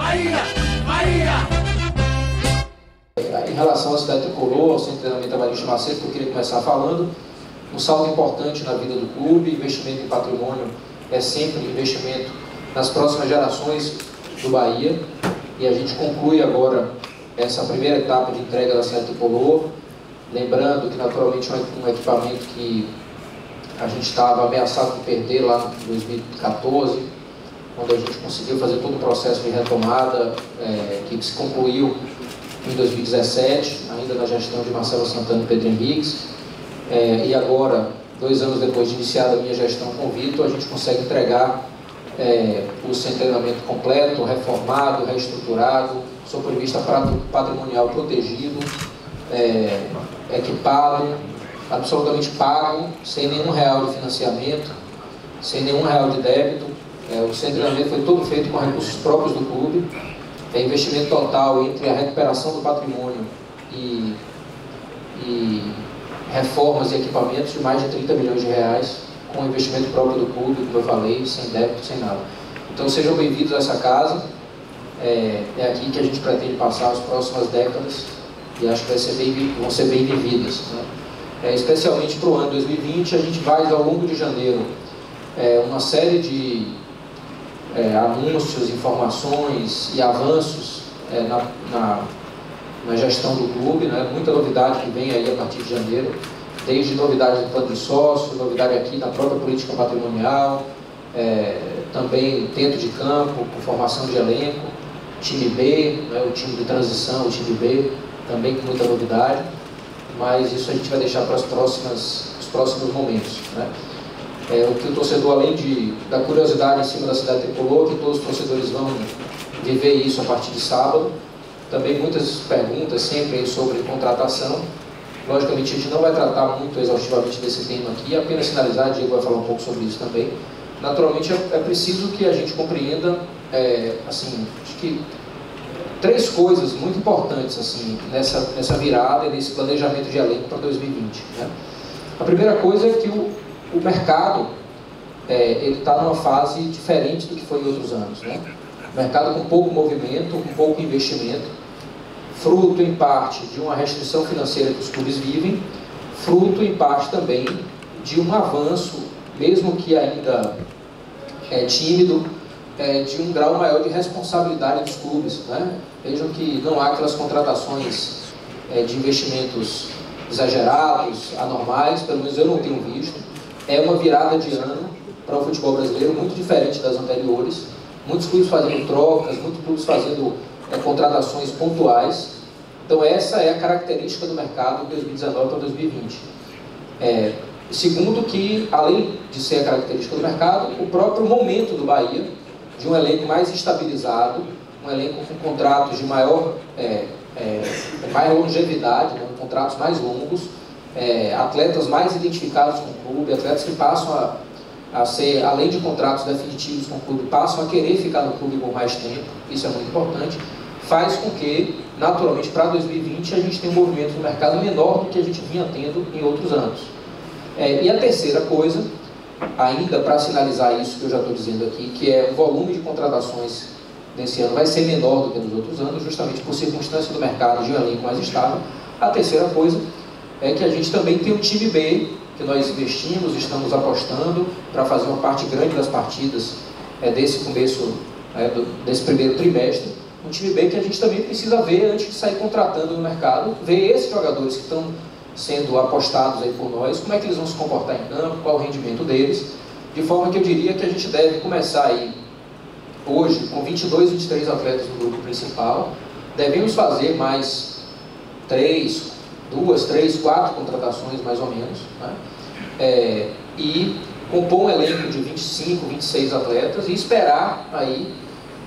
Bahia! Bahia! Em relação à cidade tricolor, ao centro de treinamento Evaristo Macedo, que eu queria começar falando, um salto importante na vida do clube, investimento em patrimônio é sempre investimento nas próximas gerações do Bahia, e a gente conclui agora essa primeira etapa de entrega da cidade tricolor, lembrando que naturalmente é um equipamento que a gente estava ameaçado de perder lá em 2014, quando a gente conseguiu fazer todo o processo de retomada, que se concluiu em 2017, ainda na gestão de Marcelo Santana e Pedro Henriques, e agora, 2 anos depois de iniciar a minha gestão com o Vitor, a gente consegue entregar o centro de treinamento completo, reformado, reestruturado, sob o ponto de vista patrimonial protegido, equipado, absolutamente pago, sem nenhum real de financiamento, sem nenhum real de débito. O centro de treinamento foi todo feito com recursos próprios do clube. Investimento total entre a recuperação do patrimônio e reformas e equipamentos de mais de 30 milhões de reais, com investimento próprio do clube, como eu falei, sem débito, sem nada. Então sejam bem-vindos a essa casa, é aqui que a gente pretende passar as próximas décadas, e acho que vão ser bem vividas, né? Especialmente para o ano 2020, a gente vai ao longo de janeiro uma série de anúncios, informações e avanços na gestão do clube, né? Muita novidade que vem aí a partir de janeiro, desde novidades do plano de sócio, novidade aqui da própria política patrimonial, também dentro de campo, com formação de elenco, time B, né? O time de transição, o time B, também com muita novidade, mas isso a gente vai deixar para os próximos momentos, né? O que o torcedor, além da curiosidade em cima da cidade tricolor, que todos os torcedores vão viver isso a partir de sábado. Também muitas perguntas sempre sobre contratação. Logicamente a gente não vai tratar muito exaustivamente desse tema aqui, apenas sinalizar, Diego vai falar um pouco sobre isso também. Naturalmente é preciso que a gente compreenda, assim, acho que 3 coisas muito importantes assim, nessa virada e nesse planejamento de elenco para 2020. Né? A primeira coisa é que o mercado ele está numa fase diferente do que foi em outros anos, né? Mercado com pouco movimento, com pouco investimento, fruto em parte de uma restrição financeira que os clubes vivem, fruto em parte também de um avanço, mesmo que ainda tímido, de um grau maior de responsabilidade dos clubes, né? Vejam que não há aquelas contratações de investimentos exagerados, anormais, pelo menos eu não tenho visto. É uma virada de ano para o futebol brasileiro muito diferente das anteriores. Muitos clubes fazendo trocas, muitos clubes fazendo contratações pontuais. Então essa é a característica do mercado de 2019 para 2020. Segundo que, além de ser a característica do mercado, o próprio momento do Bahia, de um elenco mais estabilizado, um elenco com contratos de maior longevidade, né, contratos mais longos, atletas mais identificados com o clube, atletas que passam a ser, além de contratos definitivos com o clube, passam a querer ficar no clube por mais tempo. Isso é muito importante, faz com que, naturalmente, para 2020 a gente tenha um movimento no mercado menor do que a gente vinha tendo em outros anos. E a terceira coisa, ainda para sinalizar isso que eu já estou dizendo aqui, que é o volume de contratações desse ano vai ser menor do que nos outros anos, justamente por circunstância do mercado de um elenco mais estável. A terceira coisa é que a gente também tem um time B, que nós investimos, estamos apostando para fazer uma parte grande das partidas desse começo, desse primeiro trimestre. Um time B que a gente também precisa ver antes de sair contratando no mercado, ver esses jogadores que estão sendo apostados aí por nós, como é que eles vão se comportar em campo, qual o rendimento deles, de forma que eu diria que a gente deve começar aí, hoje, com 22, 23 atletas no grupo principal, devemos fazer mais 2, 3, 4 contratações mais ou menos, né? E compor um elenco de 25, 26 atletas e esperar aí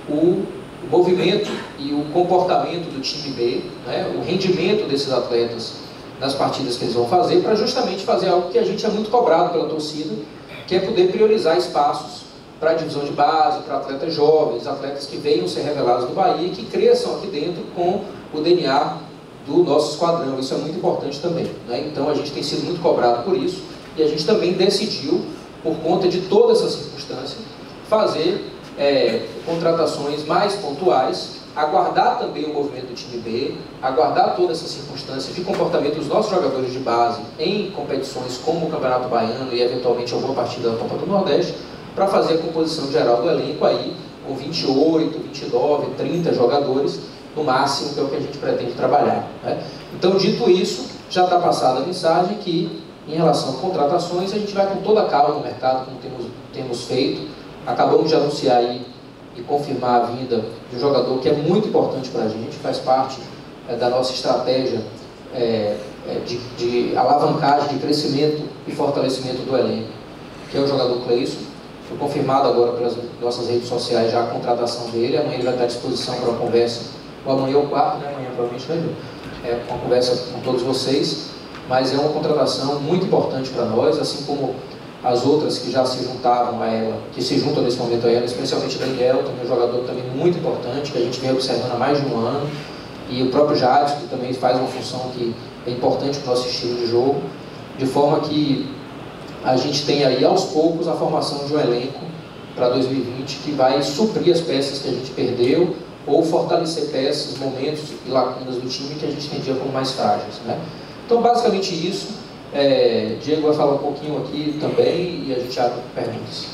o movimento e o comportamento do time B, né? O rendimento desses atletas nas partidas que eles vão fazer, para justamente fazer algo que a gente é muito cobrado pela torcida, que é poder priorizar espaços para a divisão de base, para atletas jovens, atletas que venham ser revelados do Bahia e que cresçam aqui dentro com o DNA do nosso esquadrão. Isso é muito importante também, né? Então a gente tem sido muito cobrado por isso e a gente também decidiu, por conta de toda essa circunstância, fazer contratações mais pontuais, aguardar também o movimento do time B, aguardar toda essa circunstância de comportamento dos nossos jogadores de base em competições como o Campeonato Baiano e eventualmente alguma partida da Copa do Nordeste, para fazer a composição geral do elenco aí com 28, 29, 30 jogadores no máximo, que é o que a gente pretende trabalhar, né? Então, dito isso, já está passada a mensagem que, em relação a contratações, a gente vai com toda a calma no mercado, como temos feito. Acabamos de anunciar aí e confirmar a vinda de um jogador que é muito importante para a gente, faz parte da nossa estratégia de alavancagem, de crescimento e fortalecimento do elenco, que é o jogador Cleison. Foi confirmado agora pelas nossas redes sociais já a contratação dele. Amanhã ele vai estar à disposição para uma conversa, ou amanhã ou quarto, né? Amanhã provavelmente vai vir, uma conversa com todos vocês, mas é uma contratação muito importante para nós, assim como as outras que já se juntavam a ela, que se juntam nesse momento a ela, especialmente o Daniel, também um jogador também muito importante, que a gente vem observando há mais de um ano, e o próprio Jadson, que também faz uma função que é importante para o nosso estilo de jogo, de forma que a gente tem aí aos poucos a formação de um elenco para 2020 que vai suprir as peças que a gente perdeu ou fortalecer peças, momentos e lacunas do time que a gente entendia como mais frágeis, né? Então, basicamente isso. Diego vai falar um pouquinho aqui também e a gente abre perguntas.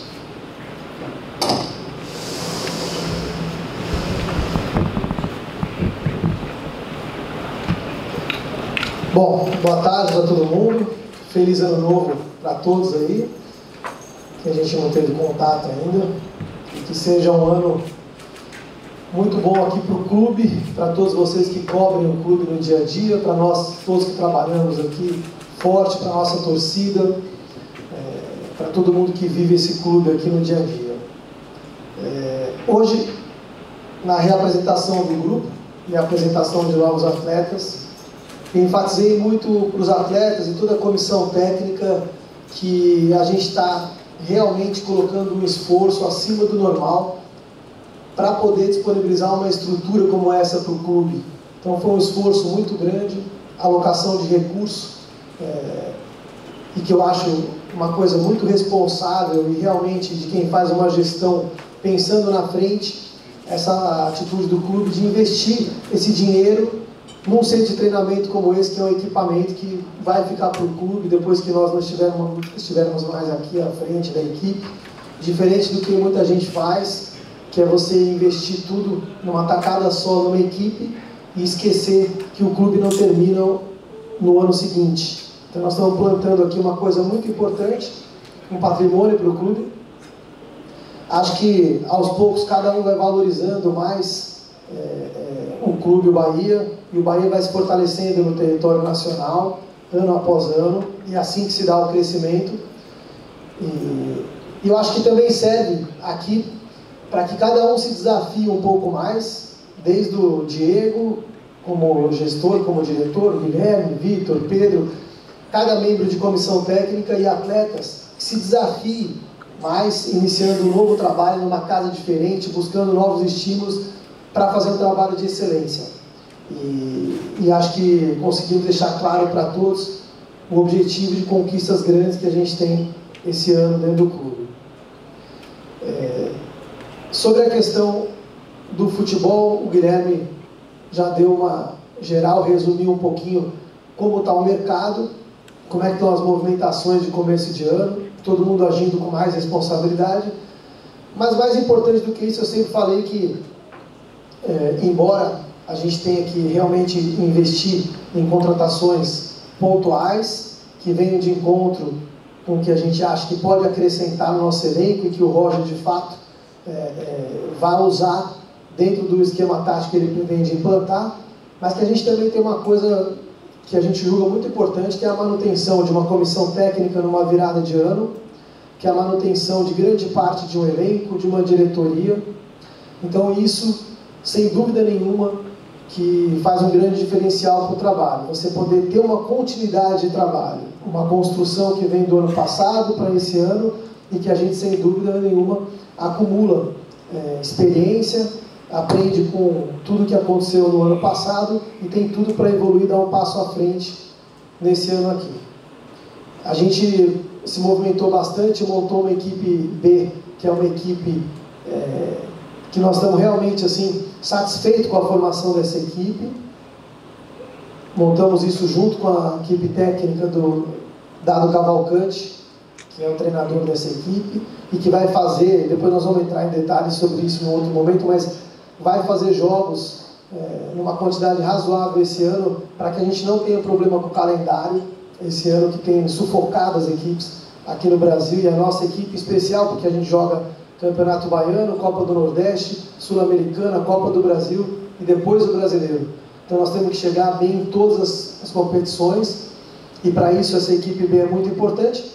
Bom, boa tarde para todo mundo. Feliz ano novo para todos aí, que a gente não teve contato ainda. E que seja um ano muito bom aqui para o clube, para todos vocês que cobrem o clube no dia a dia, para nós todos que trabalhamos aqui, forte para a nossa torcida, para todo mundo que vive esse clube aqui no dia a dia. Hoje, na reapresentação do grupo e a apresentação de novos atletas, enfatizei muito para os atletas e toda a comissão técnica que a gente está realmente colocando um esforço acima do normal para poder disponibilizar uma estrutura como essa para o clube. Então foi um esforço muito grande, alocação de recursos, e que eu acho uma coisa muito responsável e realmente de quem faz uma gestão pensando na frente, essa atitude do clube de investir esse dinheiro num centro de treinamento como esse, que é um equipamento que vai ficar para o clube depois que nós não estivermos mais aqui à frente da equipe, diferente do que muita gente faz, que é você investir tudo numa tacada só numa equipe e esquecer que o clube não termina no ano seguinte. Então nós estamos plantando aqui uma coisa muito importante, um patrimônio para o clube. Acho que aos poucos cada um vai valorizando mais o clube, o Bahia, e o Bahia vai se fortalecendo no território nacional, ano após ano, e assim que se dá o crescimento. E eu acho que também serve aqui para que cada um se desafie um pouco mais, desde o Diego, como gestor, como diretor, Guilherme, Vitor, Pedro, cada membro de comissão técnica e atletas que se desafiem mais, iniciando um novo trabalho numa casa diferente, buscando novos estímulos para fazer um trabalho de excelência. E acho que conseguimos deixar claro para todos o objetivo de conquistas grandes que a gente tem esse ano dentro do clube. Sobre a questão do futebol, o Guilherme já deu uma geral, resumiu um pouquinho como está o mercado, como é que estão as movimentações de começo de ano, todo mundo agindo com mais responsabilidade. Mas mais importante do que isso, eu sempre falei que, embora a gente tenha que realmente investir em contratações pontuais, que venham de encontro com o que a gente acha que pode acrescentar no nosso elenco e que o Roger, de fato, vai usar dentro do esquema tático que ele pretende implantar, mas que a gente também tem uma coisa que a gente julga muito importante, que é a manutenção de uma comissão técnica numa virada de ano, que é a manutenção de grande parte de um elenco, de uma diretoria. Então isso, sem dúvida nenhuma, que faz um grande diferencial para o trabalho. Você poder ter uma continuidade de trabalho, uma construção que vem do ano passado para esse ano e que a gente, sem dúvida nenhuma, acumula experiência, aprende com tudo que aconteceu no ano passado e tem tudo para evoluir e dar um passo à frente nesse ano aqui. A gente se movimentou bastante, montou uma equipe B, que é uma equipe que nós estamos realmente assim, satisfeitos com a formação dessa equipe. Montamos isso junto com a equipe técnica do Dado Cavalcante, que é o treinador dessa equipe, e que vai fazer, depois nós vamos entrar em detalhes sobre isso em outro momento, mas vai fazer jogos numa quantidade razoável esse ano, para que a gente não tenha problema com o calendário, esse ano que tem sufocado as equipes aqui no Brasil, e a nossa equipe especial, porque a gente joga Campeonato Baiano, Copa do Nordeste, Sul-Americana, Copa do Brasil e depois o Brasileiro. Então nós temos que chegar bem em todas as competições, e para isso essa equipe B é muito importante,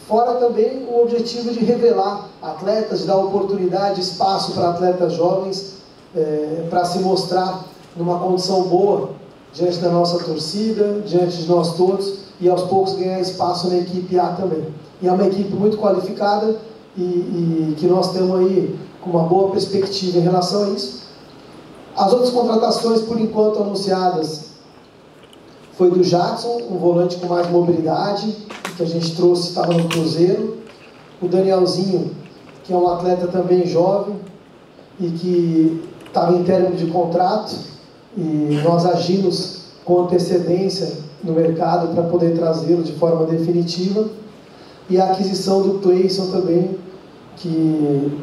fora também o objetivo de revelar atletas, de dar oportunidade, espaço para atletas jovens, para se mostrar numa condição boa diante da nossa torcida, diante de nós todos, e aos poucos ganhar espaço na equipe A também. E é uma equipe muito qualificada e que nós temos aí com uma boa perspectiva em relação a isso. As outras contratações, por enquanto, anunciadas, foi do Jackson, um volante com mais mobilidade, que a gente trouxe, estava no Cruzeiro. O Danielzinho, que é um atleta também jovem e que estava em término de contrato, e nós agimos com antecedência no mercado para poder trazê-lo de forma definitiva. E a aquisição do Cleison também, que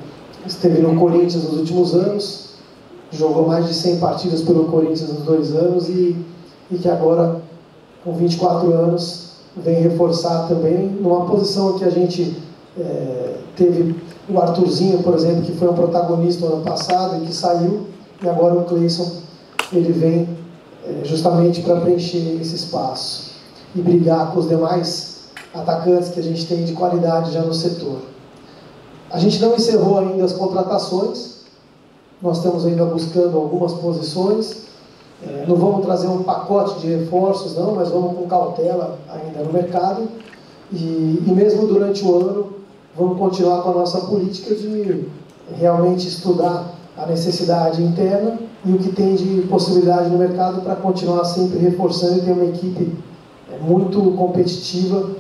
esteve no Corinthians nos últimos anos, jogou mais de 100 partidas pelo Corinthians nos 2 anos e que agora, com 24 anos, vem reforçar também numa posição que a gente teve o Arthurzinho, por exemplo, que foi um protagonista no ano passado e que saiu, e agora o Cleison, ele vem justamente para preencher esse espaço e brigar com os demais atacantes que a gente tem de qualidade já no setor. A gente não encerrou ainda as contratações, nós estamos ainda buscando algumas posições, não vamos trazer um pacote de reforços não, mas vamos com cautela ainda no mercado, e mesmo durante o ano vamos continuar com a nossa política de realmente estudar a necessidade interna e o que tem de possibilidade no mercado para continuar sempre reforçando e ter uma equipe muito competitiva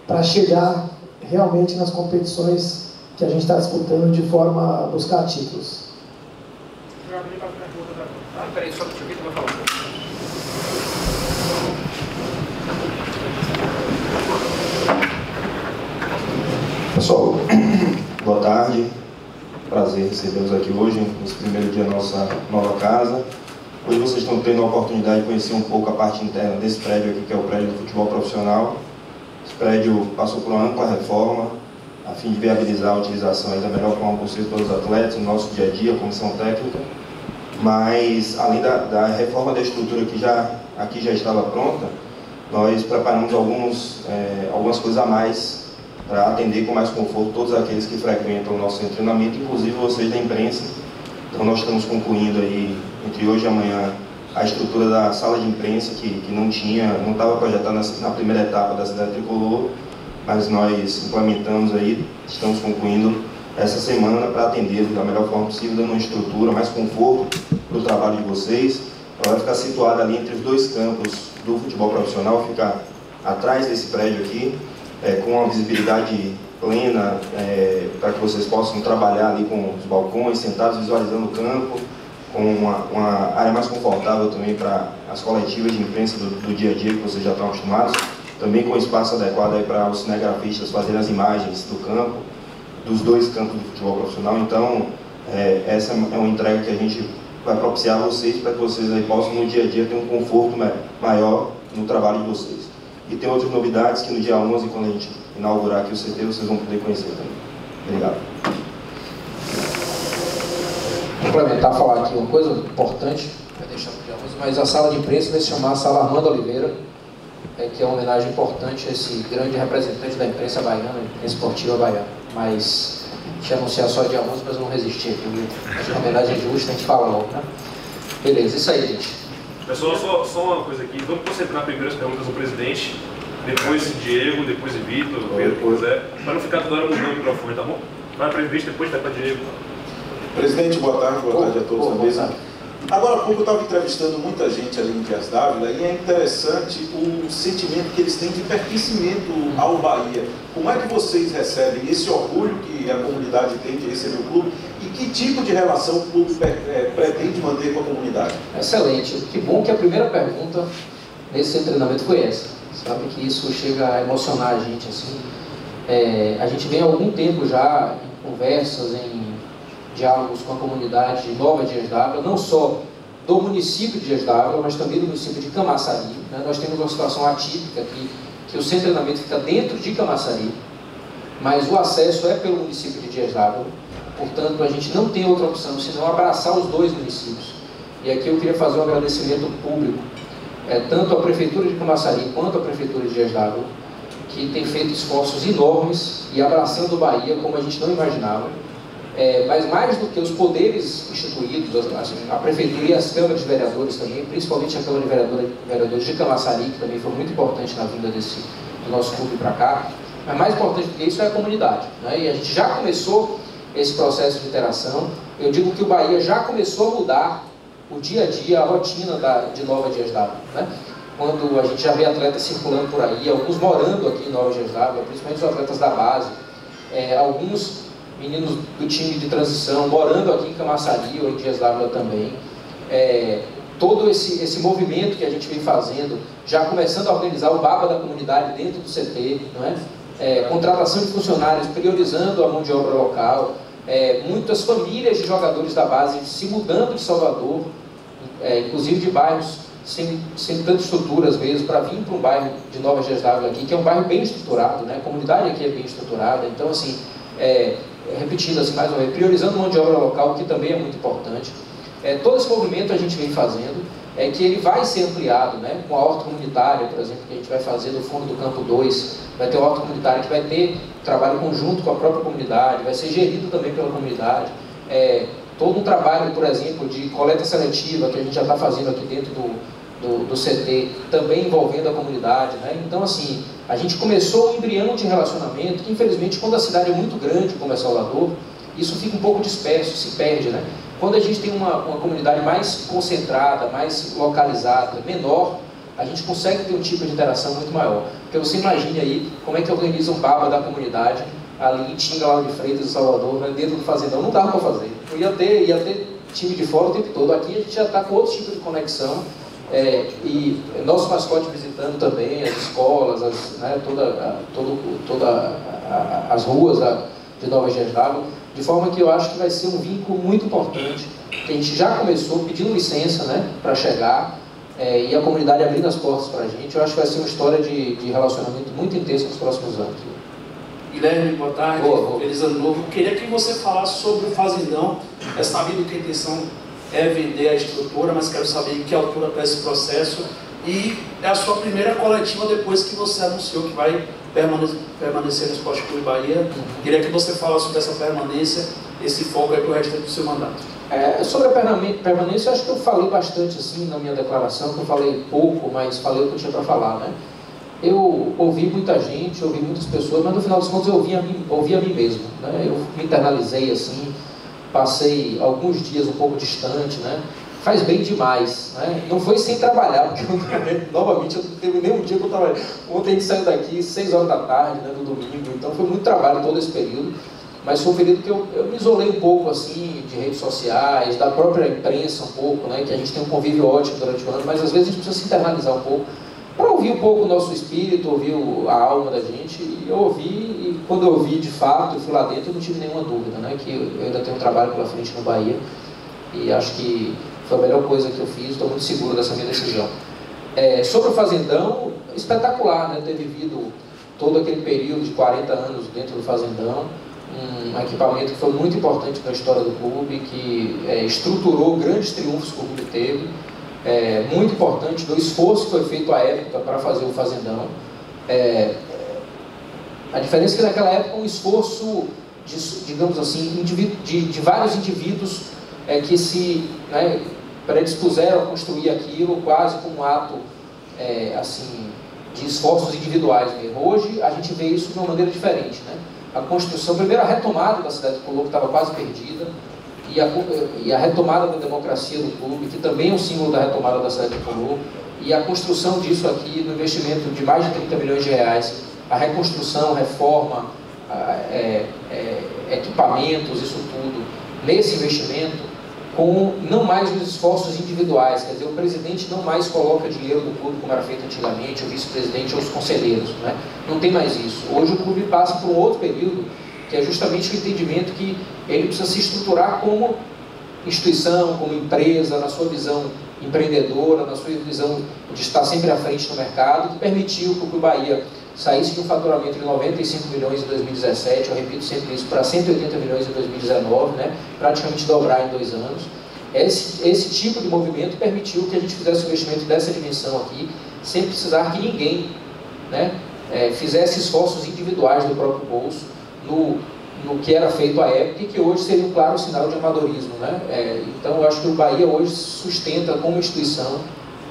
para chegar realmente nas competições que a gente está disputando de forma a buscar títulos. Peraí, só deixa eu ver que vai falar. Pessoal, boa tarde. Prazer recebê-los aqui hoje, nesse primeiro dia da nossa nova casa. Hoje vocês estão tendo a oportunidade de conhecer um pouco a parte interna desse prédio aqui, que é o prédio do futebol profissional. Esse prédio passou por uma ampla reforma, a fim de viabilizar a utilização da melhor forma possível pelos atletas, no nosso dia a dia, comissão técnica. Mas, além da reforma da estrutura que aqui já estava pronta, nós preparamos algumas coisas a mais para atender com mais conforto todos aqueles que frequentam o nosso centro de treinamento, inclusive vocês da imprensa. Então nós estamos concluindo aí, entre hoje e amanhã, a estrutura da sala de imprensa, que não estava projetada na primeira etapa da Cidade Tricolor, mas nós implementamos aí, estamos concluindo essa semana para atender da melhor forma possível, dando uma estrutura, mais conforto para o trabalho de vocês. Ela vai ficar situada ali entre os 2 campos do futebol profissional, fica atrás desse prédio aqui, com uma visibilidade plena, para que vocês possam trabalhar ali com os balcões, sentados visualizando o campo, com uma área mais confortável também para as coletivas de imprensa do dia a dia, que vocês já estão acostumados, também com espaço adequado aí para os cinegrafistas fazerem as imagens do campo, dos 2 campos do futebol profissional. Então, essa é uma entrega que a gente vai propiciar a vocês, para que vocês aí possam no dia a dia ter um conforto maior no trabalho de vocês. E tem outras novidades que no dia 11, quando a gente inaugurar aqui o CT, vocês vão poder conhecer também. Obrigado. Complementar, falar aqui uma coisa importante, vai deixar para o dia 11, mas a sala de imprensa vai se chamar Sala Armando Oliveira, que é uma homenagem importante a esse grande representante da imprensa baiana, imprensa esportiva baiana. Mas deixa eu anunciar só dia 11, mas eu não resisti aqui. Acho que a homenagem é justa, a gente fala logo, né? Beleza, isso aí, gente. Pessoal, só uma coisa aqui. Vamos concentrar primeiro as perguntas do presidente, depois Diego, depois Vitor, Pedro, quem quiser, para não ficar toda hora mudando o microfone, tá bom? Vai para presidente, depois vai para Diego. Presidente, boa tarde a todos. Agora há pouco eu estava entrevistando muita gente ali em Dias Dávila e é interessante o sentimento que eles têm de pertencimento ao Bahia. Como é que vocês recebem esse orgulho que a comunidade tem de receber o clube e que tipo de relação o clube pretende manter com a comunidade? Excelente. Que bom que a primeira pergunta nesse treinamento foi essa. Sabe que isso chega a emocionar a gente assim. A gente vem há algum tempo já em conversas, em diálogos com a comunidade de Nova Dias Dávila, não só do município de Dias Dávila, mas também do município de Camaçari. Né? Nós temos uma situação atípica aqui, que o centro de treinamento fica dentro de Camaçari, mas o acesso é pelo município de Dias Dávila, portanto a gente não tem outra opção senão abraçar os dois municípios. E aqui eu queria fazer um agradecimento público, tanto à Prefeitura de Camaçari quanto à Prefeitura de Dias Dávila, que tem feito esforços enormes e abraçando o Bahia como a gente não imaginava. Mas mais do que os poderes instituídos, a Prefeitura e as câmaras de vereadores também, principalmente a Câmara de Vereadores de Camaçari, que também foi muito importante na vinda do nosso clube para cá, mas mais importante do que isso é a comunidade. Né? E a gente já começou esse processo de interação. Eu digo que o Bahia já começou a mudar o dia a dia, a rotina de Nova Dias Dávila. Né? Quando a gente já vê atletas circulando por aí, alguns morando aqui em Nova Dias Dávila, principalmente os atletas da base, alguns meninos do time de transição morando aqui em Camaçari ou em Dias Dávila também. Todo esse movimento que a gente vem fazendo, já começando a organizar o Baba da comunidade dentro do CT, não é? Contratação de funcionários, priorizando a mão de obra local, muitas famílias de jogadores da base se mudando de Salvador, inclusive de bairros sem tanta estrutura às vezes, para vir para um bairro de Nova Dias Dávila aqui, que é um bairro bem estruturado, né? A comunidade aqui é bem estruturada, então assim, repetindo assim mais uma vez, priorizando mão de obra local, que também é muito importante. Todo esse movimento a gente vem fazendo, que ele vai ser ampliado, né? Com a horta comunitária, por exemplo, que a gente vai fazer do fundo do campo 2, vai ter a horta comunitária que vai ter trabalho conjunto com a própria comunidade, vai ser gerido também pela comunidade. Todo um trabalho, por exemplo, de coleta seletiva que a gente já está fazendo aqui dentro do CT, também envolvendo a comunidade, né? Então, assim, a gente começou um embrião de relacionamento que, infelizmente, quando a cidade é muito grande, como é Salvador, isso fica um pouco disperso, se perde, né? Quando a gente tem uma comunidade mais concentrada, mais localizada, menor, a gente consegue ter um tipo de interação muito maior. Porque você imagine aí como é que organiza um Baba da comunidade ali em Tinga, lá de Freitas, em Salvador, né, dentro do fazendão. Não dava para fazer. Ia ter time de fora o tempo todo. Aqui a gente já está com outro tipo de conexão. E nosso mascote visitando também as escolas, as ruas de Nova Dias Dávila, de forma que eu acho que vai ser um vínculo muito importante, que a gente já começou pedindo licença, né, para chegar, e a comunidade abrindo as portas para a gente. Eu acho que vai ser uma história de relacionamento muito intenso nos próximos anos. Guilherme, boa tarde. Boa. Feliz ano novo. Queria que você falasse sobre o Fazendão. É sabido que a intenção é vender a estrutura, mas quero saber em que altura está esse processo. E é a sua primeira coletiva depois que você anunciou que vai permanecer no Esporte Clube Bahia. Queria que você falasse sobre essa permanência, esse foco aí para o restante do seu mandato. Sobre a permanência, eu acho que eu falei bastante assim na minha declaração, que eu falei pouco, mas falei o que eu tinha para falar, né? Eu ouvi muita gente, ouvi muitas pessoas, mas no final dos contos eu ouvi a mim mesmo, né? Eu me internalizei assim, passei alguns dias um pouco distante, né? Faz bem demais, né? Não foi sem trabalhar, porque novamente eu não teve nenhum dia que eu trabalhei. Ontem a gente saiu daqui 6 horas da tarde, né, no domingo, então foi muito trabalho todo esse período, mas foi um período que eu me isolei um pouco assim, de redes sociais, da própria imprensa um pouco, né, que a gente tem um convívio ótimo durante o ano, mas às vezes a gente precisa se internalizar um pouco, para ouvir um pouco o nosso espírito, ouvir a alma da gente, e eu ouvi, e quando eu ouvi de fato, eu fui lá dentro, eu não tive nenhuma dúvida, né, que eu ainda tenho um trabalho pela frente no Bahia, e acho que foi a melhor coisa que eu fiz, estou muito seguro dessa minha decisão. Sobre o Fazendão, espetacular, né, ter vivido todo aquele período de 40 anos dentro do Fazendão, um equipamento que foi muito importante na história do clube, que estruturou grandes triunfos que o clube teve, muito importante do esforço que foi feito à época para fazer o Fazendão. A diferença é que naquela época um esforço, digamos assim, de vários indivíduos que se predispuseram a construir aquilo quase como um ato assim, de esforços individuais mesmo. Hoje a gente vê isso de uma maneira diferente, né? A construção, primeiro a retomada da cidade de Colombo, que estava quase perdida, e a retomada da democracia do clube, que também é um símbolo da retomada da cidade de Tricolor, e a construção disso aqui, no investimento de mais de 30 milhões de reais, a reconstrução, reforma, equipamentos, isso tudo, nesse investimento, com não mais os esforços individuais, quer dizer, o presidente não mais coloca dinheiro do clube como era feito antigamente, o vice-presidente ou os conselheiros, né? Não tem mais isso. Hoje o clube passa por um outro período, que é justamente o entendimento que ele precisa se estruturar como instituição, como empresa, na sua visão empreendedora, na sua visão de estar sempre à frente no mercado, que permitiu que o Bahia saísse de um faturamento de 95 milhões em 2017, eu repito sempre isso, para 180 milhões em 2019, né? Praticamente dobrar em 2 anos. Esse tipo de movimento permitiu que a gente fizesse um investimento dessa dimensão aqui, sem precisar que ninguém, né, fizesse esforços individuais do próprio bolso no que era feito à época e que hoje seria um claro sinal de amadorismo, né? Então eu acho que o Bahia hoje sustenta como instituição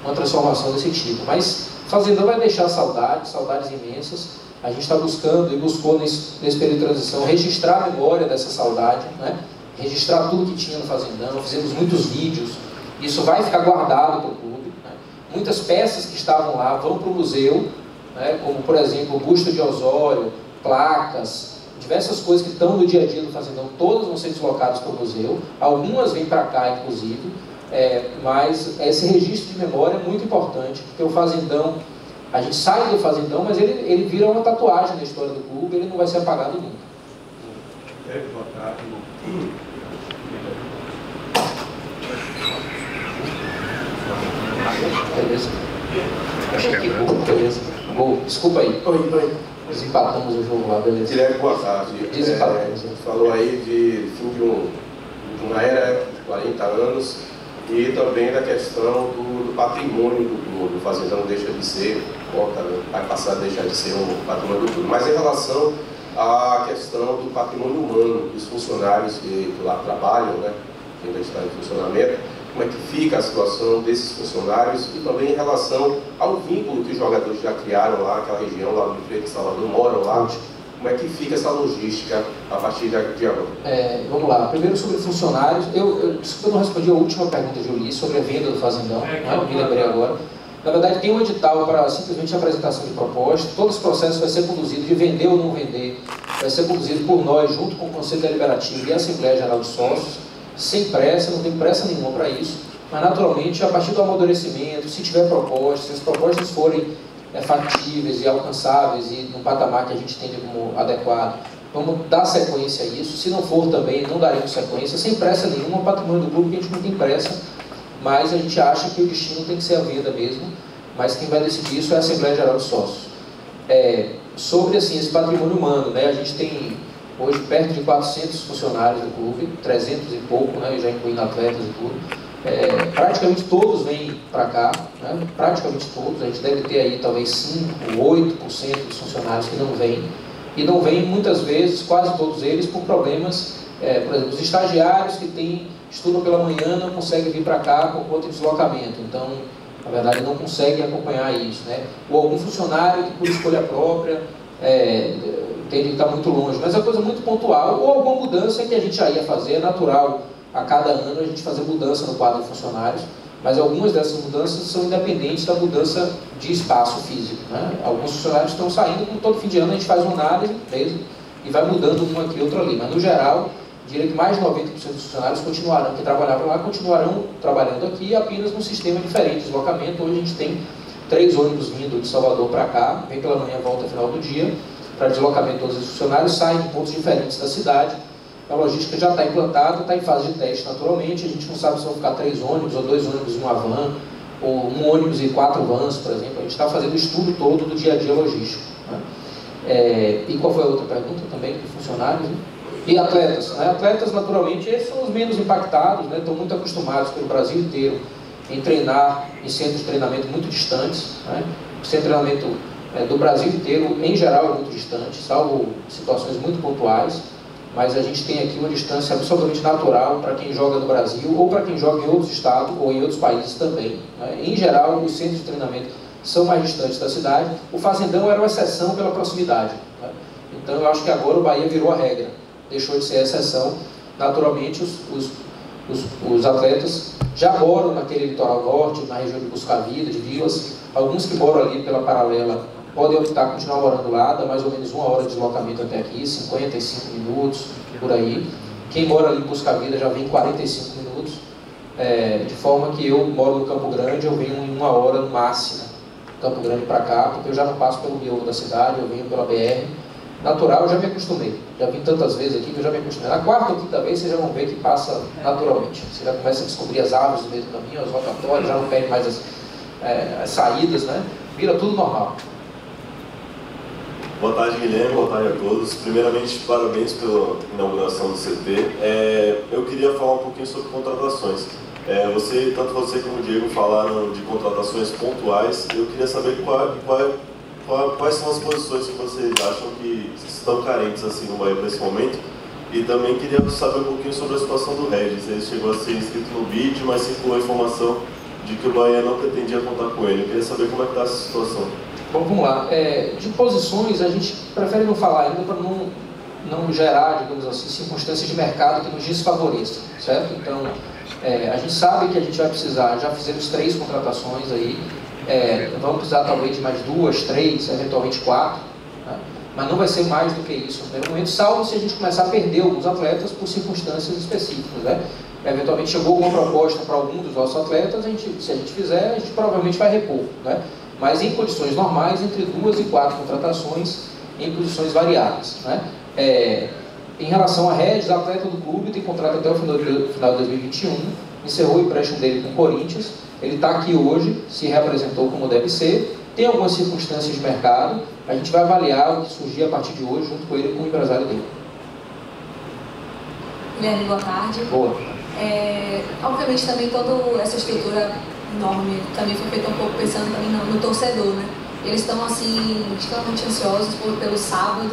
uma transformação desse tipo, mas Fazendão vai deixar saudades imensas. A gente está buscando e buscou nesse período de transição registrar a memória dessa saudade, né? Registrar tudo que tinha no Fazendão, fizemos muitos vídeos, isso vai ficar guardado para o clube, né? Muitas peças que estavam lá vão para o museu, né? Como por exemplo o busto de Osório, placas, diversas coisas que estão no dia a dia do Fazendão, todas vão ser deslocadas para o museu, algumas vêm para cá inclusive, mas esse registro de memória é muito importante, porque o Fazendão, a gente sai do Fazendão, mas ele vira uma tatuagem na história do clube, ele não vai ser apagado nunca. Boa tarde. Beleza? Acho que beleza. Desculpa aí. Oi. Desempatamos o jogo lá, beleza. Guilherme, boa tarde. Desempatamos. Falou aí de fim de uma era de 40 anos e também da questão do patrimônio do clube. O Fazendão deixa de ser, vai passar a deixar de ser um patrimônio do clube. Mas em relação à questão do patrimônio humano, dos funcionários que lá trabalham, né, que ainda está em funcionamento, como é que fica a situação desses funcionários e também em relação ao vínculo que os jogadores já criaram lá, aquela região lá do Freire de Salvador, moram lá, como é que fica essa logística a partir de agora? Vamos lá, primeiro sobre funcionários, desculpa, eu não respondi a última pergunta de Ulisses sobre a venda do Fazendão, eu me lembrei agora. Na verdade tem um edital para simplesmente a apresentação de proposta, todo esse processo vai ser conduzido, de vender ou não vender, vai ser conduzido por nós, junto com o Conselho Deliberativo e a Assembleia Geral de Sócios, sem pressa, não tem pressa nenhuma para isso, mas naturalmente a partir do amadurecimento, se tiver propostas, se as propostas forem factíveis e alcançáveis e no patamar que a gente entende como adequado, vamos dar sequência a isso. Se não for também, não daremos sequência, sem pressa nenhuma. O patrimônio do clube, que a gente não tem pressa, mas a gente acha que o destino tem que ser a venda mesmo, mas quem vai decidir isso é a Assembleia Geral de Sócios. Sobre assim, esse patrimônio humano, né, a gente tem hoje perto de 400 funcionários do clube, 300 e pouco, né, já incluindo atletas e tudo. Praticamente todos vêm para cá, né? Praticamente todos, a gente deve ter aí talvez 5 ou 8% dos funcionários que não vêm, e não vêm muitas vezes, quase todos eles, por problemas, por exemplo, os estagiários que estudam pela manhã não conseguem vir para cá por conta de deslocamento, então, na verdade, não conseguem acompanhar isso, né? Ou algum funcionário que por escolha própria tem que estar muito longe, mas é coisa muito pontual, ou alguma mudança que a gente já ia fazer, é natural. A cada ano a gente fazer mudança no quadro de funcionários, mas algumas dessas mudanças são independentes da mudança de espaço físico, né? Alguns funcionários estão saindo, como todo fim de ano a gente faz uma análise mesmo e vai mudando um aqui e outro ali, mas no geral, diria que mais de 90% dos funcionários que trabalhavam lá, continuarão trabalhando aqui apenas num sistema diferente de deslocamento. Hoje a gente tem 3 ônibus vindo de Salvador para cá, vem pela manhã, volta no final do dia, para deslocamento de todos os funcionários, saem de pontos diferentes da cidade. A logística já está implantada, está em fase de teste naturalmente, a gente não sabe se vão ficar 3 ônibus ou 2 ônibus e uma van, ou 1 ônibus e 4 vans, por exemplo. A gente está fazendo o estudo todo do dia a dia logístico, né? E qual foi a outra pergunta também, de funcionários? Né? E atletas, né? Atletas naturalmente, esses são os menos impactados, né? Estão muito acostumados pelo Brasil inteiro em treinar em centros de treinamento muito distantes, né? O centro de treinamento do Brasil inteiro, em geral, é muito distante, salvo situações muito pontuais. Mas a gente tem aqui uma distância absolutamente natural para quem joga no Brasil ou para quem joga em outros estados ou em outros países também, né? Em geral, os centros de treinamento são mais distantes da cidade. O Fazendão era uma exceção pela proximidade, né? Então eu acho que agora o Bahia virou a regra, deixou de ser a exceção. Naturalmente, os atletas já moram naquele litoral norte, na região de Buscavida, de Vilas. Alguns que moram ali pela paralela podem optar por continuar morando lá, dá mais ou menos 1 hora de deslocamento até aqui, 55 minutos, por aí. Quem mora ali em Buscavida já vem 45 minutos, de forma que eu moro no Campo Grande, eu venho em 1 hora no máximo, Campo Grande para cá, porque eu já não passo pelo miolo da cidade, eu venho pela BR. Natural, eu já me acostumei. Já vim tantas vezes aqui que eu já me acostumei. Na 4ª ou 5ª vez, vocês já vão ver que passa naturalmente. Você já começa a descobrir as árvores no meio do caminho, as rotatórias, já não perde mais as saídas, né? Vira tudo normal. Boa tarde, Guilherme. Boa tarde a todos. Primeiramente, parabéns pela inauguração do CT. Eu queria falar um pouquinho sobre contratações. Tanto você como o Diego falaram de contratações pontuais. Eu queria saber quais são as posições que vocês acham que estão carentes assim no Bahia nesse momento. E também queria saber um pouquinho sobre a situação do Regis. Ele chegou a ser inscrito no BID, mas circulou a informação de que o Bahia não pretendia contar com ele. Eu queria saber como é que está essa situação. Bom, vamos lá. De posições, a gente prefere não falar ainda para não gerar, digamos assim, circunstâncias de mercado que nos desfavoreçam, certo? Então, a gente sabe que a gente vai precisar, já fizemos 3 contratações aí, vamos precisar talvez de mais 2, 3, eventualmente 4, né? Mas não vai ser mais do que isso no primeiro momento, salvo se a gente começar a perder alguns atletas por circunstâncias específicas, né? Eventualmente chegou alguma proposta para algum dos nossos atletas, se a gente fizer, a gente provavelmente vai repor, né? Mas em condições normais, entre 2 e 4 contratações em posições variáveis, né? Em relação a Regis, atleta do clube, tem contrato até o final de 2021, encerrou o empréstimo dele com o Corinthians, ele está aqui hoje, se reapresentou como deve ser, tem algumas circunstâncias de mercado, a gente vai avaliar o que surgir a partir de hoje, junto com ele e com o empresário dele. Guilherme, boa tarde. Boa. Obviamente também toda essa estrutura enorme também foi feita um pouco pensando também no torcedor, né? Eles estão assim extremamente ansiosos pelo sábado,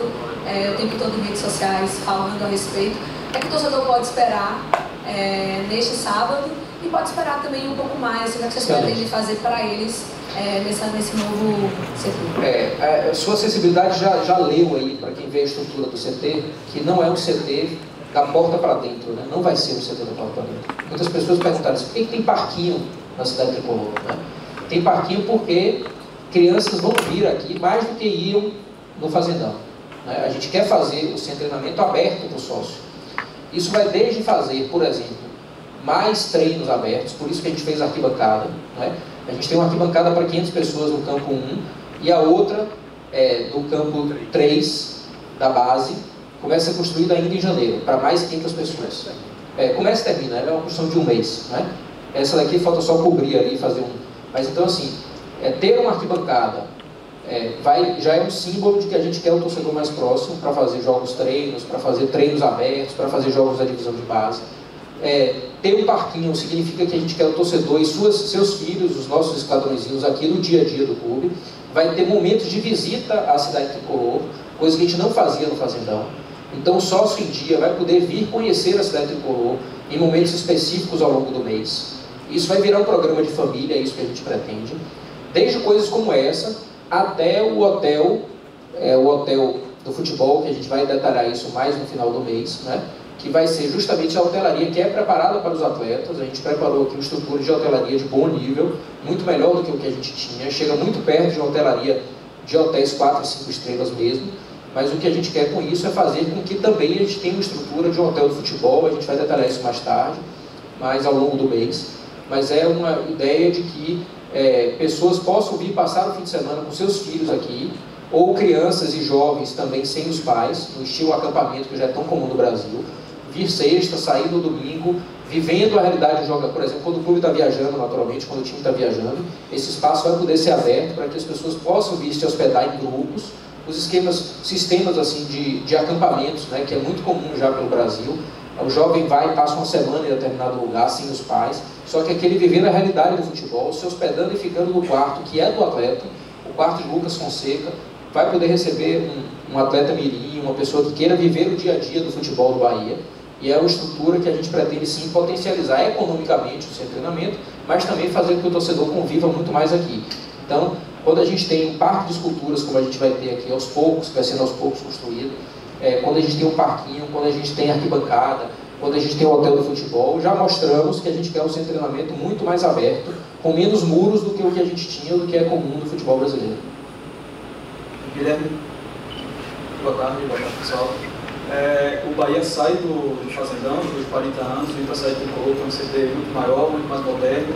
o tempo todo em redes sociais falando a respeito. É que o torcedor pode esperar neste sábado e pode esperar também um pouco mais, o que vocês pretendem fazer para eles nesse novo setor? Sua acessibilidade já leu aí, para quem vê a estrutura do CT, que não é um CT da porta para dentro, né? Não vai ser um CT da porta para dentro. Muitas pessoas perguntaram assim, por que tem parquinho na cidade tricolor, né? Tem parquinho porque crianças vão vir aqui mais do que iam no Fazendão, né? A gente quer fazer o centro de treinamento aberto para o sócio. Isso vai desde fazer, por exemplo, mais treinos abertos, por isso que a gente fez a arquibancada, né? A gente tem uma arquibancada para 500 pessoas no campo 1 e a outra do campo 3 da base começa a ser construída ainda em janeiro, para mais 500 pessoas. Começa e termina, ela é uma construção de 1 mês, né? Essa daqui falta só cobrir ali e fazer Mas então assim, ter uma arquibancada já é um símbolo de que a gente quer o torcedor mais próximo para fazer jogos treinos, para fazer treinos abertos, para fazer jogos da divisão de base. Ter um parquinho significa que a gente quer o torcedor e seus filhos, os nossos esquadrõezinhos aqui no dia a dia do clube. Vai ter momentos de visita à cidade tricolor, coisa que a gente não fazia no Fazendão. Então o sócio em dia vai poder vir conhecer a cidade tricolor em momentos específicos ao longo do mês. Isso vai virar um programa de família, é isso que a gente pretende. Desde coisas como essa, até o hotel do futebol, que a gente vai detalhar isso mais no final do mês, né? Que vai ser justamente a hotelaria que é preparada para os atletas. A gente preparou aqui uma estrutura de hotelaria de bom nível, muito melhor do que o que a gente tinha, chega muito perto de uma hotelaria de hotéis 4 e 5 estrelas mesmo, mas o que a gente quer com isso é fazer com que também a gente tenha uma estrutura de um hotel de futebol. A gente vai detalhar isso mais tarde, mais ao longo do mês, mas é uma ideia de que pessoas possam vir passar o fim de semana com seus filhos aqui, ou crianças e jovens também sem os pais, no estilo acampamento que já é tão comum no Brasil, vir sexta, sair no domingo, vivendo a realidade de jogo. Por exemplo, quando o clube está viajando, naturalmente, quando o time está viajando, esse espaço vai poder ser aberto para que as pessoas possam vir se hospedar em grupos, os sistemas assim, de acampamentos, né, que é muito comum já pelo Brasil. O jovem vai e passa uma semana em determinado lugar, sem os pais, só que aquele vivendo a realidade do futebol, se hospedando e ficando no quarto que é do atleta, o quarto de Lucas Fonseca, vai poder receber um atleta mirim, uma pessoa que queira viver o dia a dia do futebol do Bahia, e é uma estrutura que a gente pretende sim potencializar economicamente o seu treinamento, mas também fazer com que o torcedor conviva muito mais aqui. Então, quando a gente tem um parque de esculturas, como a gente vai ter aqui aos poucos, que vai sendo aos poucos construído, quando a gente tem um parquinho, quando a gente tem arquibancada, quando a gente tem o hotel do futebol, já mostramos que a gente quer um centro de treinamento muito mais aberto, com menos muros do que o que a gente tinha, do que é comum no futebol brasileiro. Guilherme, boa tarde pessoal. O Bahia sai do Fazendão, depois de 40 anos, vem para sair do Tricolor, que é um CT muito maior, muito mais moderno,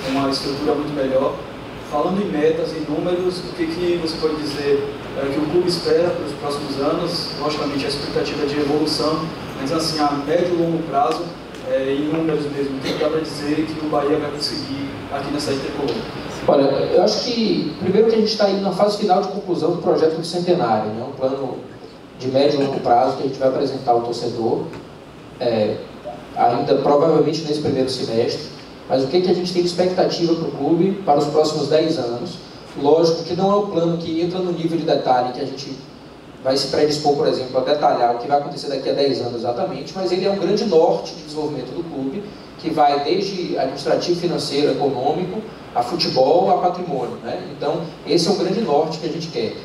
com uma estrutura muito melhor. Falando em metas, em números, o que você pode dizer que o clube espera para os próximos anos? Logicamente, a expectativa de evolução, mas assim, a médio e longo prazo, em números mesmo, o que dá para dizer que o Bahia vai conseguir aqui nessa Tricolor? Olha, eu acho que, primeiro que a gente está indo na fase final de conclusão do projeto do Centenário, né? Um plano de médio e longo prazo que a gente vai apresentar ao torcedor, ainda provavelmente nesse primeiro semestre. Mas o que a gente tem de expectativa para o clube para os próximos 10 anos? Lógico que não é um plano que entra no nível de detalhe que a gente vai se predispor, por exemplo, a detalhar o que vai acontecer daqui a 10 anos exatamente, mas ele é um grande norte de desenvolvimento do clube, que vai desde administrativo, financeiro, econômico, a futebol, a patrimônio, né? Então, esse é um grande norte que a gente quer.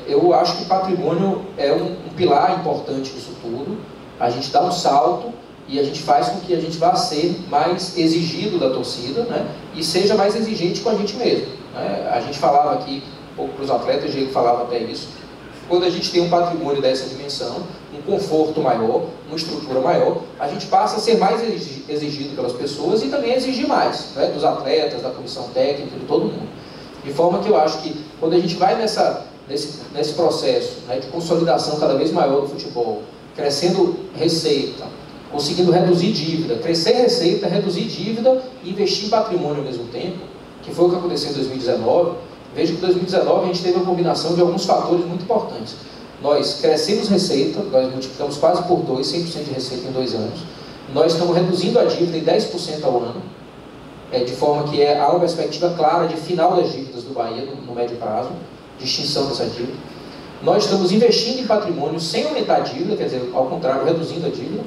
Eu acho que patrimônio é um pilar importante disso tudo. A gente dá um salto e a gente faz com que a gente vá ser mais exigido da torcida, né? E seja mais exigente com a gente mesmo, né? A gente falava aqui um pouco para os atletas, o Diego falava até isso, quando a gente tem um patrimônio dessa dimensão, um conforto maior, uma estrutura maior, a gente passa a ser mais exigido pelas pessoas e também exigir mais, né? Dos atletas, da comissão técnica, de todo mundo. De forma que eu acho que quando a gente vai nesse processo, né, de consolidação cada vez maior do futebol, crescendo receita, conseguindo reduzir dívida, crescer receita, reduzir dívida e investir em patrimônio ao mesmo tempo, que foi o que aconteceu em 2019, veja que em 2019 a gente teve uma combinação de alguns fatores muito importantes. Nós crescemos receita, nós multiplicamos quase por 2, 100% de receita em 2 anos. Nós estamos reduzindo a dívida em 10% ao ano, de forma que há uma perspectiva clara de final das dívidas do Bahia no médio prazo, de extinção dessa dívida. Nós estamos investindo em patrimônio sem aumentar a dívida, quer dizer, ao contrário, reduzindo a dívida,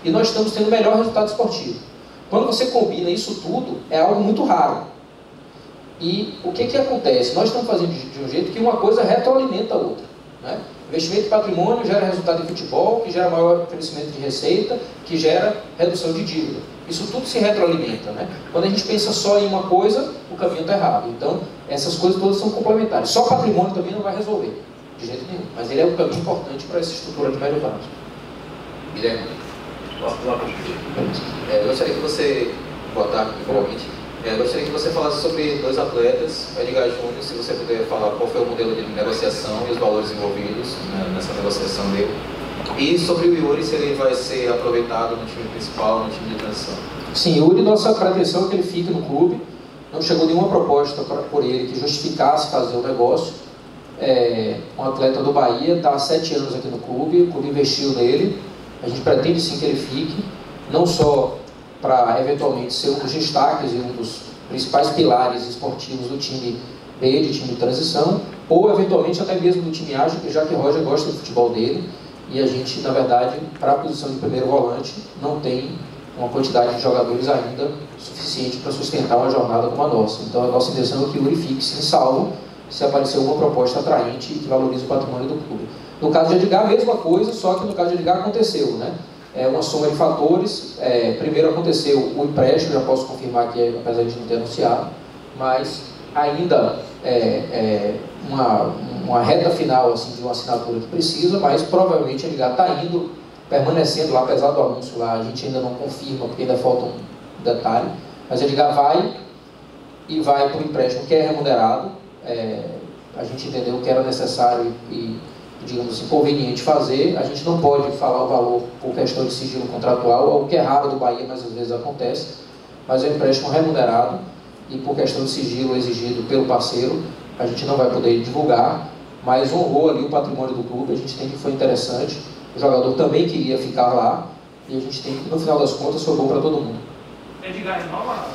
e nós estamos tendo o melhor resultado esportivo. Quando você combina isso tudo, é algo muito raro. E o que acontece? Nós estamos fazendo de um jeito que uma coisa retroalimenta a outra, né? Investimento em patrimônio gera resultado em futebol, que gera maior crescimento de receita, que gera redução de dívida. Isso tudo se retroalimenta, né? Quando a gente pensa só em uma coisa, o caminho está errado. Então, essas coisas todas são complementares. Só patrimônio também não vai resolver, de jeito nenhum. Mas ele é um caminho importante para essa estrutura de médio prazo. Guilherme, gostaria que você, boa tarde, primeiramente, gostaria que você falasse sobre 2 atletas, Edgar Júnior, se você puder falar qual foi o modelo de negociação e os valores envolvidos, né, nessa negociação dele, e sobre o Yuri, se ele vai ser aproveitado no time principal, no time de transição. Sim, o Yuri, nossa pretensão é que ele fique no clube, não chegou nenhuma proposta por ele que justificasse fazer o negócio. Um atleta do Bahia, está há 7 anos aqui no clube, o clube investiu nele, a gente pretende sim que ele fique, não só para eventualmente ser um dos destaques e um dos principais pilares esportivos do time B, de time de transição, ou eventualmente até mesmo do time A, já que o Roger gosta do futebol dele, e a gente, na verdade, para a posição de primeiro volante, não tem uma quantidade de jogadores ainda suficiente para sustentar uma jornada como a nossa. Então a nossa intenção é que o Yuri fique sem salvo se aparecer alguma proposta atraente que valorize o patrimônio do clube. No caso de Edgar, a mesma coisa, só que no caso de Edgar aconteceu, né? Uma soma de fatores. Primeiro aconteceu o empréstimo, já posso confirmar que, apesar de não ter anunciado, mas ainda uma reta final assim, de uma assinatura que precisa, mas provavelmente Edgar está indo, permanecendo lá, apesar do anúncio lá, a gente ainda não confirma, porque ainda falta um detalhe, mas Edgar vai e vai para o empréstimo que é remunerado. A gente entendeu que era necessário e, digamos assim, conveniente fazer. A gente não pode falar o valor por questão de sigilo contratual, o que é raro do Bahia, mas às vezes acontece, mas é um empréstimo remunerado e por questão de sigilo exigido pelo parceiro, a gente não vai poder divulgar, mas honrou ali o patrimônio do clube, a gente tem que foi interessante, o jogador também queria ficar lá e a gente tem que, no final das contas, foi bom para todo mundo. Edgar renova?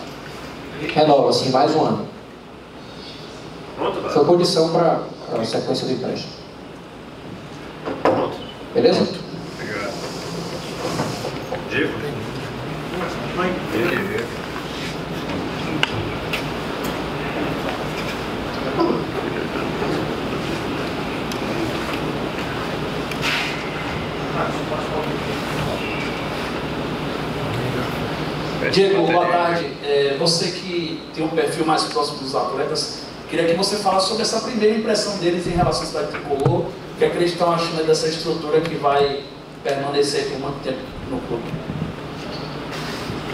Renova, sim, mais um ano. Pronto, foi condição para a sequência do empréstimo. Beleza? Obrigado. Diego? Diego, boa tarde. Você que tem um perfil mais próximo dos atletas, queria que você falasse sobre essa primeira impressão deles em relação à cidade tricolor, o que eles estão achando dessa estrutura que vai permanecer por muito tempo no clube.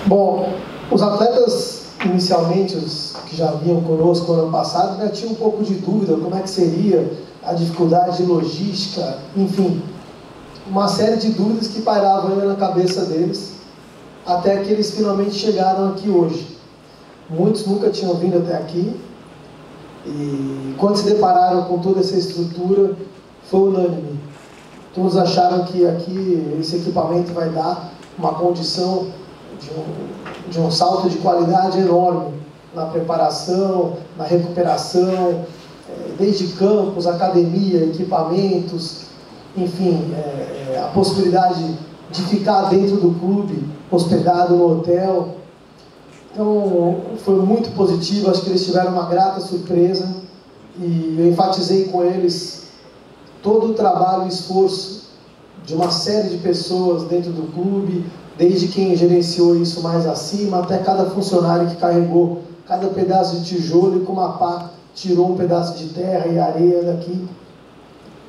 Bom, os atletas, inicialmente, os que já vinham conosco no ano passado, já tinham um pouco de dúvida como é que seria a dificuldade de logística, enfim, uma série de dúvidas que pairavam ainda na cabeça deles, até que eles finalmente chegaram aqui hoje. Muitos nunca tinham vindo até aqui, e quando se depararam com toda essa estrutura, foi unânime. Todos acharam que aqui esse equipamento vai dar uma condição de um salto de qualidade enorme na preparação, na recuperação, desde campos, academia, equipamentos, enfim, a possibilidade de ficar dentro do clube, hospedado no hotel. Então, foi muito positivo, acho que eles tiveram uma grata surpresa e eu enfatizei com eles todo o trabalho e esforço de uma série de pessoas dentro do clube, desde quem gerenciou isso mais acima, até cada funcionário que carregou cada pedaço de tijolo e com uma pá tirou um pedaço de terra e areia daqui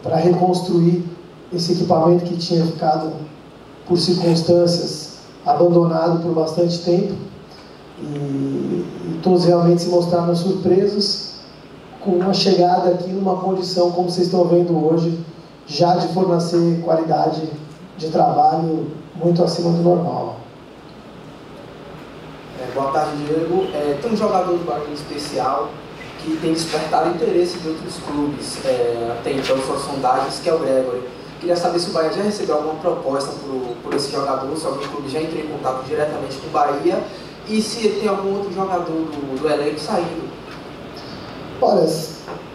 para reconstruir esse equipamento que tinha ficado, por circunstâncias, abandonado por bastante tempo. E todos realmente se mostraram surpresos com uma chegada aqui numa condição, como vocês estão vendo hoje, já de fornecer qualidade de trabalho muito acima do normal. Boa tarde, Diego. Tem um jogador do Bahia especial que tem despertado interesse de outros clubes, até então suas sondagens, que é o Gregory. Queria saber se o Bahia já recebeu alguma proposta por esse jogador, se algum clube já entrou em contato diretamente com o Bahia e se tem algum outro jogador do elenco saindo. Olha,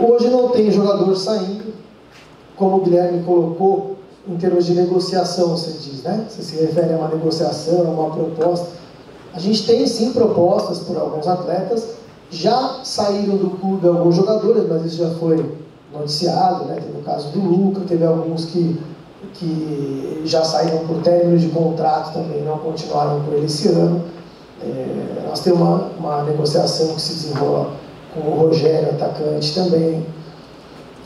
hoje não tem jogador saindo, como o Guilherme colocou, em termos de negociação, você diz, né? Você se refere a uma negociação, a uma proposta. A gente tem sim propostas por alguns atletas, já saíram do clube alguns jogadores, mas isso já foi noticiado, né? Teve o caso do Luca, teve alguns que já saíram por término de contrato também, não continuaram com ele esse ano. Nós temos uma negociação que se desenrola com o Rogério, atacante também.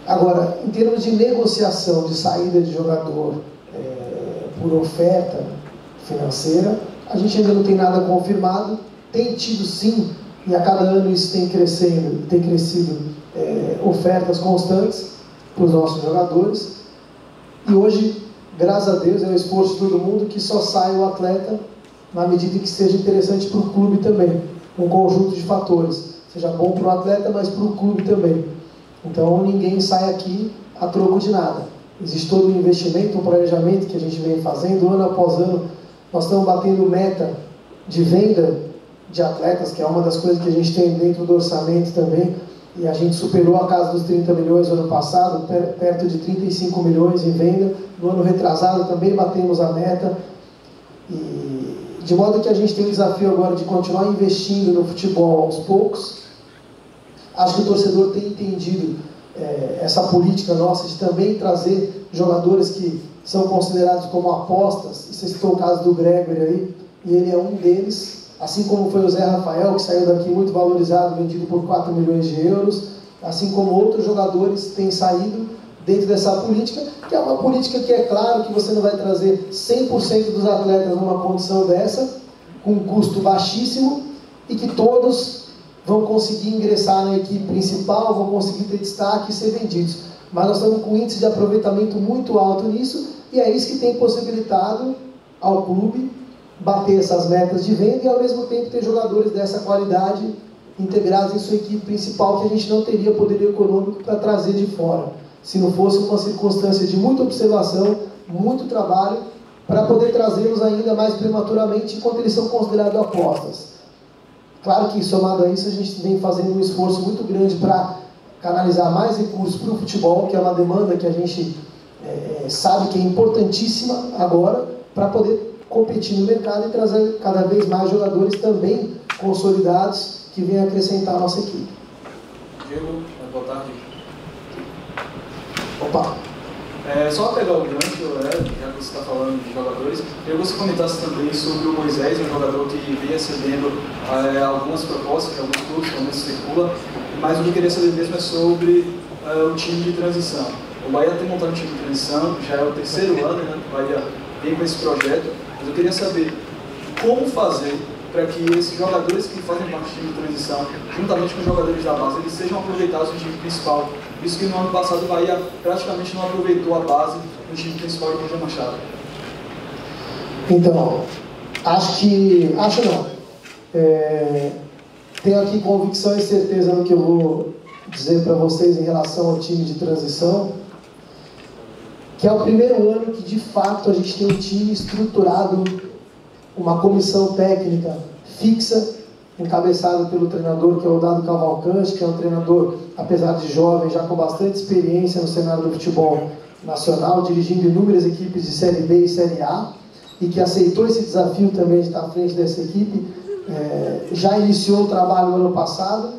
Agora, em termos de negociação, de saída de jogador por oferta financeira, a gente ainda não tem nada confirmado. Tem tido sim, e a cada ano isso tem crescido ofertas constantes para os nossos jogadores. E hoje, graças a Deus, é o esforço de todo mundo que só sai o atleta na medida que seja interessante para o clube também. Um conjunto de fatores. Seja bom para o atleta, mas para o clube também. Então, ninguém sai aqui a troco de nada. Existe todo um investimento, um planejamento que a gente vem fazendo ano após ano. Nós estamos batendo meta de venda de atletas, que é uma das coisas que a gente tem dentro do orçamento também. E a gente superou a casa dos 30 milhões no ano passado, perto de 35 milhões em venda. No ano retrasado também batemos a meta. E de modo que a gente tem o desafio agora de continuar investindo no futebol aos poucos. Acho que o torcedor tem entendido essa política nossa de também trazer jogadores que são considerados como apostas. Você citou o caso do Gregory aí, e ele é um deles, assim como foi o Zé Rafael, que saiu daqui muito valorizado, vendido por 4 milhões de euros, assim como outros jogadores têm saído dentro dessa política, que é uma política que é claro que você não vai trazer 100% dos atletas numa condição dessa, com um custo baixíssimo, e que todos vão conseguir ingressar na equipe principal, vão conseguir ter destaque e ser vendidos. Mas nós estamos com um índice de aproveitamento muito alto nisso, e é isso que tem possibilitado ao clube bater essas metas de venda e ao mesmo tempo ter jogadores dessa qualidade integrados em sua equipe principal, que a gente não teria poder econômico para trazer de fora, se não fosse uma circunstância de muita observação, muito trabalho, para poder trazê-los ainda mais prematuramente, enquanto eles são considerados apostas. Claro que, somado a isso, a gente vem fazendo um esforço muito grande para canalizar mais recursos para o futebol, que é uma demanda que a gente sabe que é importantíssima agora, para poder competir no mercado e trazer cada vez mais jogadores também consolidados que venham acrescentar a nossa equipe. Diego, boa tarde. Opa! Só pegar o gancho, já que você está falando de jogadores, eu queria que você comentasse também sobre o Moisés, um jogador que vem recebendo algumas propostas de alguns clubes, pelo menos circula, mas o que eu queria saber mesmo é sobre o time de transição. O Bahia tem montado um time de transição, já é o 3º ano, né, que o Bahia vem com esse projeto, mas eu queria saber como fazer para que esses jogadores que fazem parte do time de transição, juntamente com os jogadores da base, eles sejam aproveitados no time principal. Isso que no ano passado o Bahia praticamente não aproveitou a base no time principal de Roger Machado. Então, tenho aqui convicção e certeza no que eu vou dizer para vocês em relação ao time de transição, que é o primeiro ano que de fato a gente tem um time estruturado, uma comissão técnica fixa, encabeçado pelo treinador que é o Dado Cavalcante, que é um treinador, apesar de jovem, já com bastante experiência no cenário do futebol nacional, dirigindo inúmeras equipes de Série B e Série A, e que aceitou esse desafio também de estar à frente dessa equipe. Já iniciou o trabalho no ano passado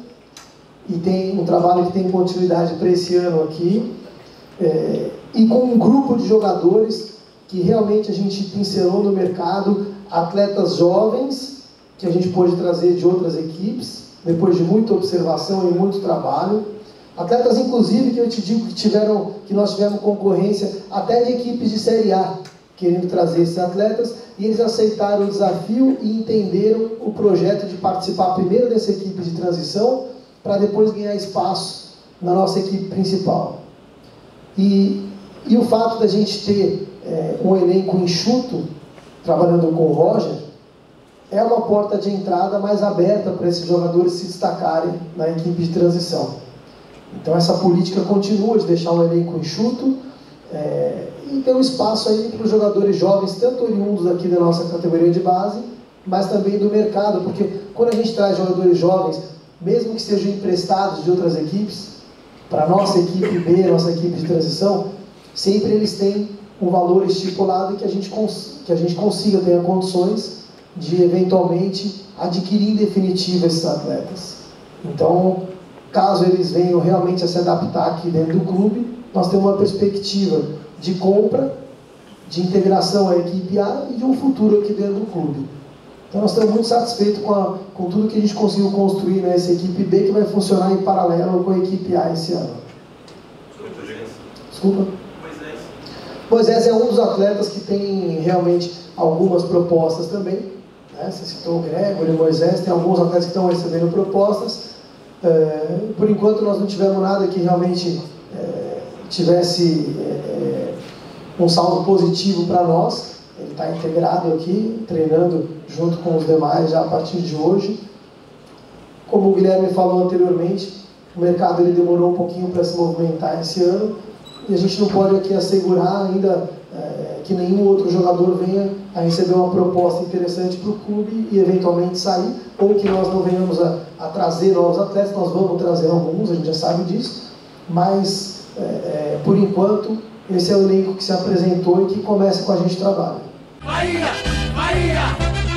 e tem um trabalho que tem continuidade para esse ano aqui, e com um grupo de jogadores que realmente a gente pincelou no mercado, atletas jovens que a gente pôde trazer de outras equipes, depois de muita observação e muito trabalho, atletas inclusive que eu te digo que nós tivemos concorrência até de equipes de Série A, querendo trazer esses atletas, e eles aceitaram o desafio e entenderam o projeto de participar primeiro dessa equipe de transição, para depois ganhar espaço na nossa equipe principal. E o fato da gente ter um elenco enxuto, trabalhando com o Roger, é uma porta de entrada mais aberta para esses jogadores se destacarem na equipe de transição. Então essa política continua de deixar um elenco enxuto, e ter um espaço aí para os jogadores jovens, tanto oriundos aqui da nossa categoria de base, mas também do mercado, porque quando a gente traz jogadores jovens, mesmo que sejam emprestados de outras equipes, para a nossa equipe B, nossa equipe de transição, sempre eles têm um valor estipulado e que a gente consiga, tenha condições de eventualmente adquirir em definitivo esses atletas. Então, caso eles venham realmente a se adaptar aqui dentro do clube, nós temos uma perspectiva de compra, de integração à equipe A e de um futuro aqui dentro do clube. Então nós estamos muito satisfeitos com tudo que a gente conseguiu construir nessa equipe B, que vai funcionar em paralelo com a equipe A esse ano. Desculpa. Moisés é um dos atletas que tem realmente algumas propostas também. Você citou o Gregory, o Moisés, tem alguns atletas que estão recebendo propostas. Por enquanto nós não tivemos nada que realmente tivesse um saldo positivo para nós. Ele está integrado aqui, treinando junto com os demais já a partir de hoje. Como o Guilherme falou anteriormente, o mercado ele demorou um pouquinho para se movimentar esse ano, e a gente não pode aqui assegurar ainda que nenhum outro jogador venha a receber uma proposta interessante para o clube e eventualmente sair, ou que nós não venhamos a trazer novos atletas. Nós vamos trazer alguns, a gente já sabe disso, mas por enquanto esse é o elenco que se apresentou e que começa com a gente o trabalho. Bahia! Bahia!